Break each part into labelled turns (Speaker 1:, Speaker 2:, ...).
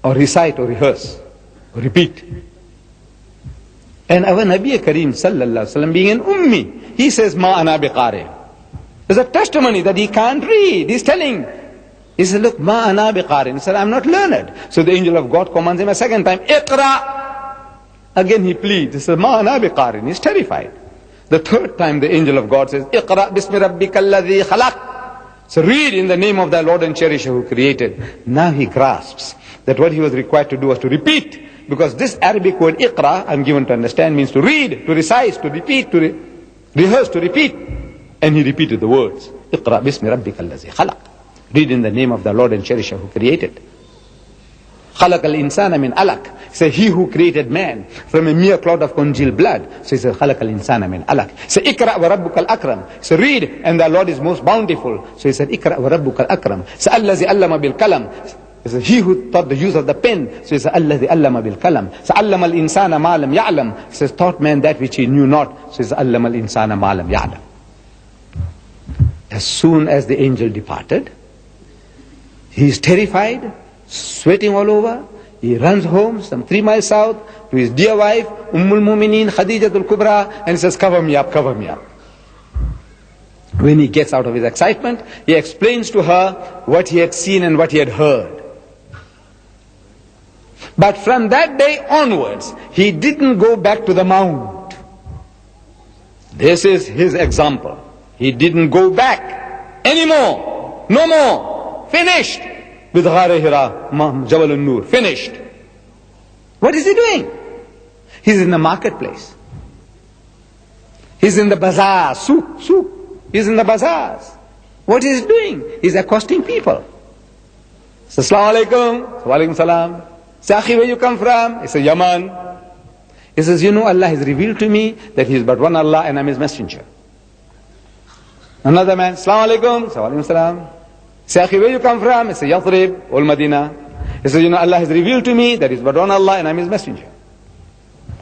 Speaker 1: or recite or rehearse or repeat. And our Nabi Kareem sallallahu alaihi wasallam being an ummi, he says, Ma ana biqari. There's a testimony that he can't read. He's telling. He said, look, Ma ana biqari. He said, I'm not learned. So the angel of God commands him a second time, Iqra. Again he pleads. He says, Ma ana biqari. He's terrified. The third time the angel of God says, Iqra bismi rabbika alladhi khalaq. So read in the name of thy Lord and Cherisher who created. Now he grasps that what he was required to do was to repeat. Because this Arabic word Iqra, I'm given to understand, means to read, to recite, to repeat, to rehearse, to repeat. And he repeated the words, Iqra bismi rabbika alladhi khalaq. Read in the name of the Lord and Cherisher who created. Khalaq al-insana min alaq. Say, he who created man from a mere clot of congealed blood. So he says, Khalaq al-insana min alaq. Say, Ikra wa rabbuka al-akram. So read, and the Lord is most bountiful. So he said, Ikra wa rabbuka al-akram. Say, Allazi allama bil kalam. He says, he who taught the use of the pen. So he says, Allazi allama bil kalam. So allama al-insana ma lam ya'lam. He says, taught man that which he knew not. So he says, allama al-insana ma lam ya'lam. As soon as the angel departed, he is terrified, sweating all over. He runs home some 3 miles south to his dear wife, Ummul Mumineen, Khadijatul Kubra, and he says, cover me up, cover me up. When he gets out of his excitement, he explains to her what he had seen and what he had heard. But from that day onwards, he didn't go back to the mount. This is his example. He didn't go back anymore. No more. Finished. With Ghar Hira, Jabal al-Nur. Finished. What is he doing? He's in the marketplace. He's in the bazaar. Souk. He's in the bazaars. What is he doing? He's accosting people. He says, Assalamu alaikum. Wa alaikum salam. Say, Akhi, where you come from? He says, Yaman. He says, you know, Allah has revealed to me that He is but one Allah and I'm His messenger. Another man, Assalamu alaikum. Wa alaikum salam. Say, Akhi, where you come from? He says, Yathrib, Ul Madinah. He says, you know, Allah has revealed to me that He is but one Allah and I'm His messenger.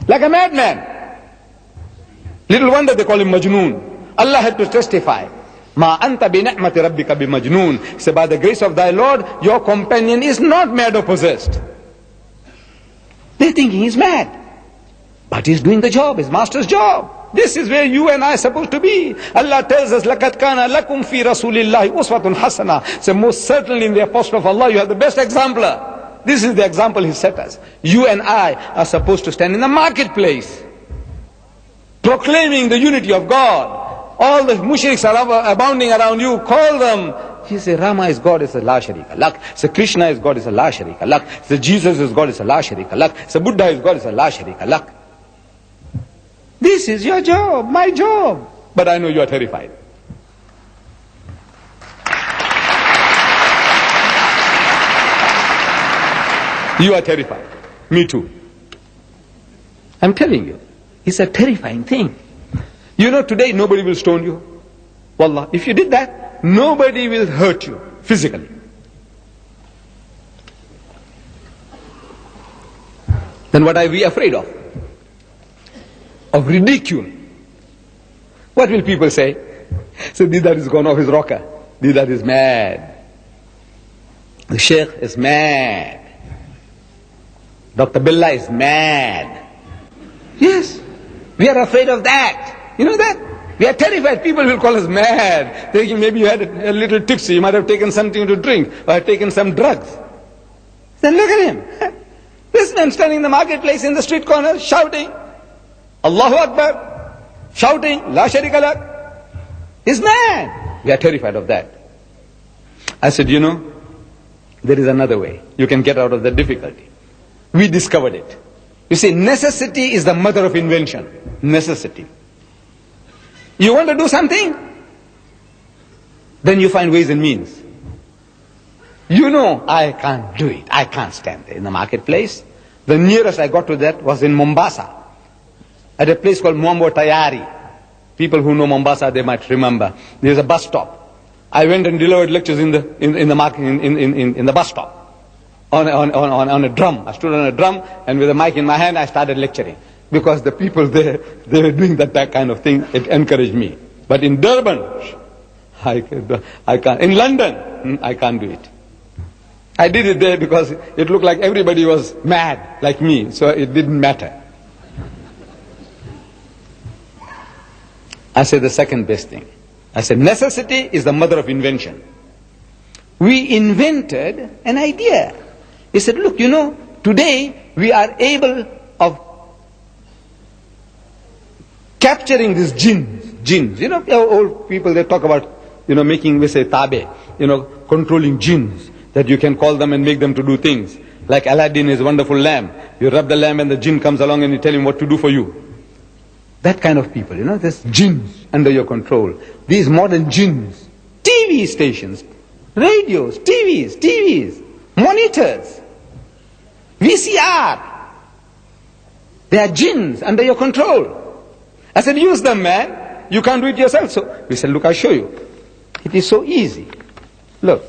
Speaker 1: Like a madman. Little wonder they call him Majnoon. Allah had to testify. Ma anta bi ni'mati rabbika bi majnoon. He said, by the grace of thy Lord, your companion is not mad or possessed. They're thinking he's mad. But he's doing the job, his master's job. This is where you and I are supposed to be. Allah tells us, لَقَدْ كَانَ لَكُمْ فِي رَسُولِ اللَّهِ أُسْوَةٌ حَسَنَةٌ. So most certainly in the apostle of Allah, you have the best exemplar. This is the example He set us. You and I are supposed to stand in the marketplace, proclaiming the unity of God. All the mushriks are abounding around you. Call them. He said, Rama is God, is a la sharika lak. So Krishna is God, is a la sharika lak. So Jesus is God, is a la sharika lak. So Buddha is God, is a la sharika lak. This is your job, my job. But I know you are terrified. You are terrified. Me too. I'm telling you. It's a terrifying thing. You know, today nobody will stone you. Wallah, if you did that, nobody will hurt you physically. Then what are we afraid of? Of ridicule. What will people say? So Didat is gone off his rocker. Didat is mad. The Sheikh is mad. Dr. Billah is mad. Yes, we are afraid of that. You know that? We are terrified. People will call us mad. Thinking maybe you had a little tipsy, you might have taken something to drink, or had taken some drugs. Then look at him. This man standing in the marketplace in the street corner shouting, Allahu Akbar, shouting, La Sharika Lak. He's mad. We are terrified of that. I said, you know, there is another way. You can get out of the difficulty. We discovered it. You see, necessity is the mother of invention. Necessity. You want to do something? Then you find ways and means. You know, I can't do it. I can't stand there in the marketplace. The nearest I got to that was in Mombasa, at a place called Mwambo Tayari. People who know Mombasa, they might remember. There's a bus stop. I went and delivered lectures in the bus stop. On a drum. I stood on a drum, and with a mic in my hand, I started lecturing. Because the people there, they were doing that kind of thing. It encouraged me. But in Durban, I can't. In London, I can't do it. I did it there because it looked like everybody was mad like me, so it didn't matter. I said the second best thing. I said necessity is the mother of invention. We invented an idea. He said, look, today we are able of capturing these jinns. Old people, they talk about, making, we say, tabe, controlling jinns, that you can call them and make them to do things. Like Aladdin is a wonderful lamp. You rub the lamp and the jinn comes along and you tell him what to do for you. That kind of people, there's jinns under your control. These modern jinns, TV stations, radios, TVs, monitors, VCR. They are jinns under your control. I said, use them, man. You can't do it yourself. So we said, look, I'll show you. It is so easy. Look,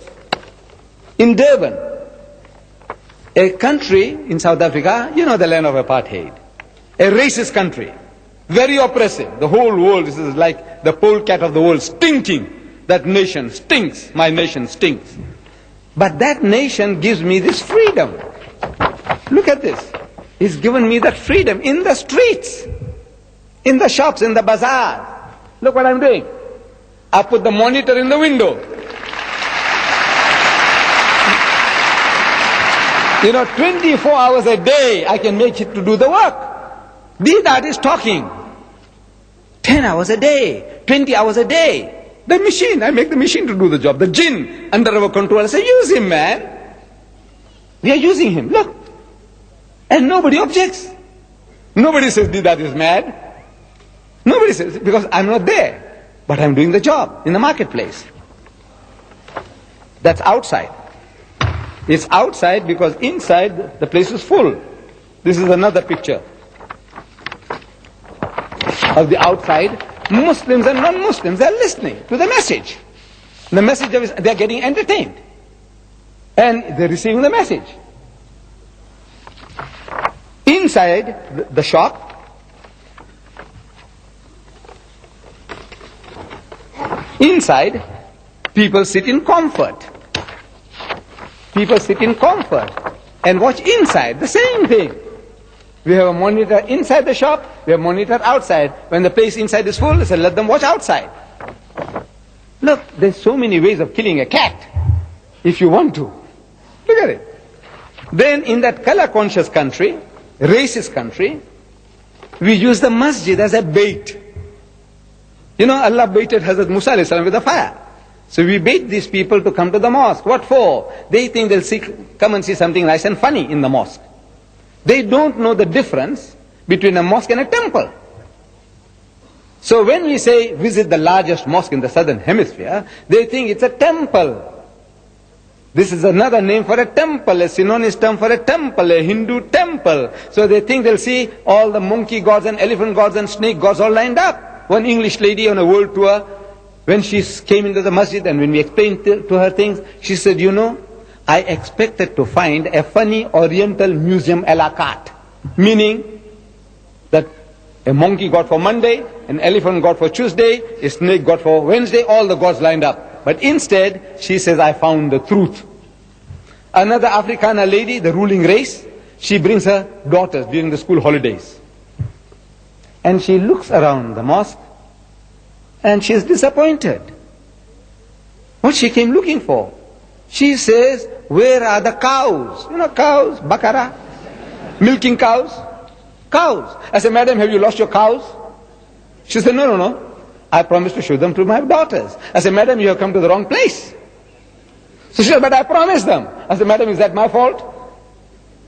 Speaker 1: in Durban, a country in South Africa, the land of apartheid, a racist country, very oppressive. The whole world, this is like the polecat of the world, stinking. That nation stinks. My nation stinks. But that nation gives me this freedom. Look at this. It's given me that freedom in the streets, in the shops, in the bazaar. Look what I'm doing. I put the monitor in the window. 24 hours a day I can make it to do the work. Didat is talking. 10 hours a day, 20 hours a day. The machine, I make the machine to do the job. The jinn under our control. I say, use him, man. We are using him. Look. And nobody objects. Nobody says Didat is mad. Nobody says, because I'm not there. But I'm doing the job in the marketplace. That's outside. It's outside because inside the place is full. This is another picture of the outside. Muslims and non-Muslims, they're listening to the message. The message of they're getting entertained. And they're receiving the message. Inside the shop, inside, people sit in comfort. People sit in comfort and watch inside, the same thing. We have a monitor inside the shop, we have a monitor outside. When the place inside is full, they say, let them watch outside. Look, there's so many ways of killing a cat, if you want to. Look at it. Then in that color-conscious country, racist country, we use the masjid as a bait. Allah baited Hazrat Musa alayhi salam with a fire. So we bait these people to come to the mosque. What for? They think they'll come and see something nice and funny in the mosque. They don't know the difference between a mosque and a temple. So when we say visit the largest mosque in the southern hemisphere, they think it's a temple. This is another name for a temple, a synonymous term for a temple, a Hindu temple. So they think they'll see all the monkey gods and elephant gods and snake gods all lined up. One English lady on a world tour, when she came into the masjid and when we explained to her things, she said, I expected to find a funny oriental museum a la carte. Meaning that a monkey god for Monday, an elephant god for Tuesday, a snake god for Wednesday, all the gods lined up. But instead, she says, I found the truth. Another Africana lady, the ruling race, she brings her daughters during the school holidays. And she looks around the mosque and she is disappointed. What she came looking for? She says, where are the cows? Cows, bakara, milking cows. Cows. I said, madam, have you lost your cows? She said, no. I promised to show them to my daughters. I said, madam, you have come to the wrong place. So she said, but I promised them. I said, madam, is that my fault?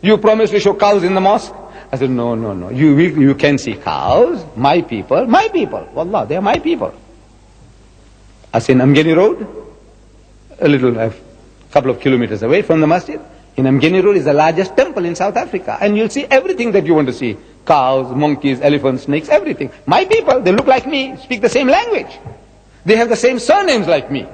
Speaker 1: You promised to show cows in the mosque? I said, no. You can see cows, my people. Wallah, they are my people. I said, in Amgeni Road, a couple of kilometers away from the masjid, in Amgeni Road is the largest temple in South Africa. And you'll see everything that you want to see. Cows, monkeys, elephants, snakes, everything. My people, they look like me, speak the same language. They have the same surnames like me.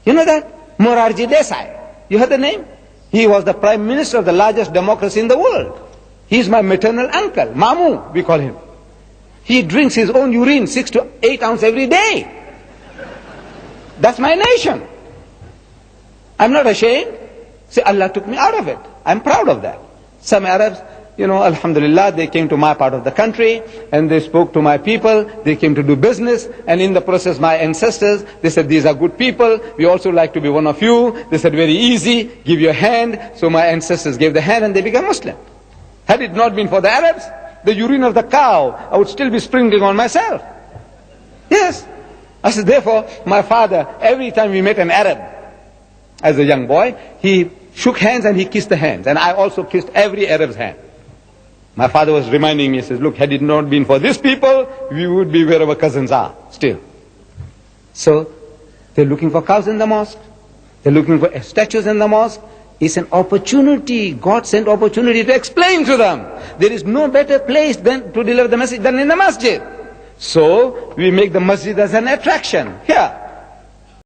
Speaker 1: You know that? Morarji Desai. You heard the name? He was the prime minister of the largest democracy in the world. He's my maternal uncle, Mamu, we call him. He drinks his own urine 6 to 8 ounces every day. That's my nation. I'm not ashamed. See, Allah took me out of it. I'm proud of that. Some Arabs, alhamdulillah, they came to my part of the country and they spoke to my people. They came to do business, and in the process my ancestors, they said, these are good people. We also like to be one of you. They said, very easy, give your hand. So my ancestors gave the hand and they became Muslim. Had it not been for the Arabs, the urine of the cow, I would still be sprinkling on myself. Yes. I said, therefore, my father, every time we met an Arab, as a young boy, he shook hands and he kissed the hands. And I also kissed every Arab's hand. My father was reminding me, he says, look, had it not been for these people, we would be where our cousins are, still. So, they're looking for cows in the mosque. They're looking for statues in the mosque. It's an opportunity, God sent opportunity to explain to them. There is no better place to deliver the message than in the masjid. So, we make the masjid as an attraction. Here,